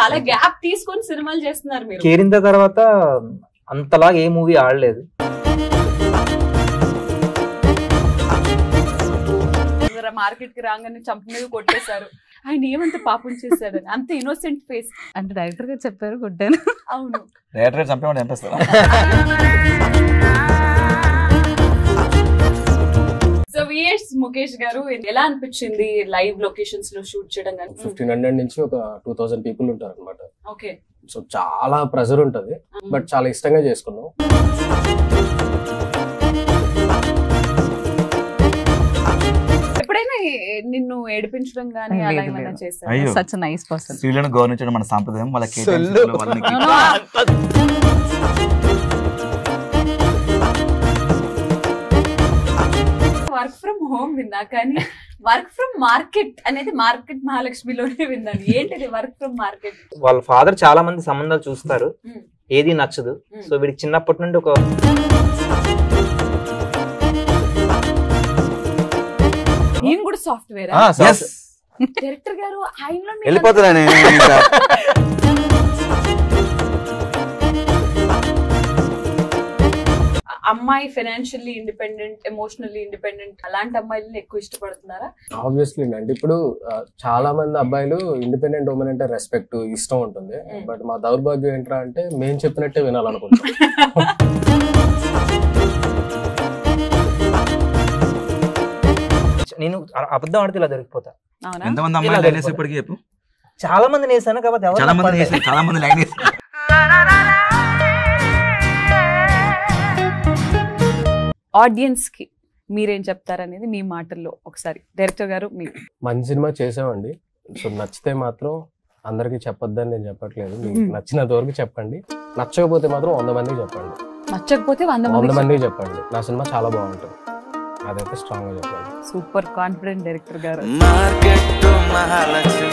చాలా గ్యాప్ తీసుకొని సినిమాలు చేస్తున్నారు మీరు. కేరింత తర్వాత అంతలాగా ఏ మూవీ ఆడలేదు. మార్కెట్ కి రాగానే చంప మీద కొట్టేశారు. ఆయన ఏమంత పాపం చేశాడని అంత ఇన్నోసెంట్ ఫేస్. అంటే డైరెక్టర్ గారు చెప్పారు కొట్టాను. అవును, డైరెక్టర్ చంపేవాడు చంపేస్తారా? సో విఎస్ ముఖేష్ గారు ఎలా అనిపించింది లైవ్ లొకేషన్స్ లో షూట్ చేయడం? 1500 నుంచి ఒక 2000 పీపుల్ ఉంటారు అనమాట. ఓకే, సో చాలా ప్రెజర్ ఉంటది, బట్ చాలా ఇష్టంగా చేసుకున్నాం. ఎప్పుడైనా నిన్ను ఏడిపించడం గానీ అలా ఏమైనా చేశారు? అయ్యో, సచ్ నైస్ పర్సన్. స్త్రీలను గౌరవించడం మన సాంప్రదాయం. వాళ్ళకి వర్క్ ఫ్రమ్ హోమ్ విన్నా, కానీ వర్క్ ఫ్రమ్ మార్కెట్ అనేది మార్కెట్ మహాలక్ష్మిలోనే విన్నాను. ఏంటిది వర్క్ ఫ్రమ్ మార్కెట్? వాళ్ళ ఫాదర్ చాలా మంది సంబంధాలు చూస్తారు, ఏది నచ్చదు. సో వీడికి చిన్నప్పటి నుండి ఒక ఈయన కూడా సాఫ్ట్వేర్ డైరెక్టర్ గారు. ఆయనలో వెళ్ళిపోతున్నా అమ్మాయి ఫైనాన్షియల్లీ ఇండిపెండెంట్, ఎమోషనల్లీ ఇండిపెండెంట్, అలాంటి అమ్మాయిలను ఎక్కువ ఇష్టపడుతున్నారా? ఆబ్వియస్లీ అండి. ఇప్పుడు చాలా మంది అబ్బాయిలు ఇండిపెండెంట్ ఉమెన్ అంటే రెస్పెక్ట్, ఇష్టం ఉంటుంది. బట్ మా దౌర్భాగ్యం ఏంట్రా అంటే మేము చెప్పినట్టే వినాలనుకుంటాం. నేను అబద్ధం ఆడితే ఇలా దొరికిపోతా. ఎంతమంది అమ్మాయిలు లైన్ వేసేప్పటికీ చెప్పు. చాలా మంది వేసాను కాబట్టి చాలా మంది లైన్ వేసి. ఆడియన్స్ కి మీరేం చెప్తారనేది మీ మాటల్లో ఒకసారి డైరెక్టర్ గారు. మీరు మంచి సినిమా చేసామండి. సో నచ్చితే మాత్రం అందరికి చెప్పొద్దని నేను చెప్పట్లేదు. మీకు నచ్చినంత వరకు చెప్పండి, నచ్చకపోతే మాత్రం 100 మందికి చెప్పండి. నచ్చకపోతే 100 మందికి చెప్పండి నా సినిమా చాలా బాగుంటుంది, అదైతే స్ట్రాంగ్ గా చెప్పండి. సూపర్ కాన్ఫిడెంట్ డైరెక్టర్ గారు. మార్కెట్ మహాలక్ష్మి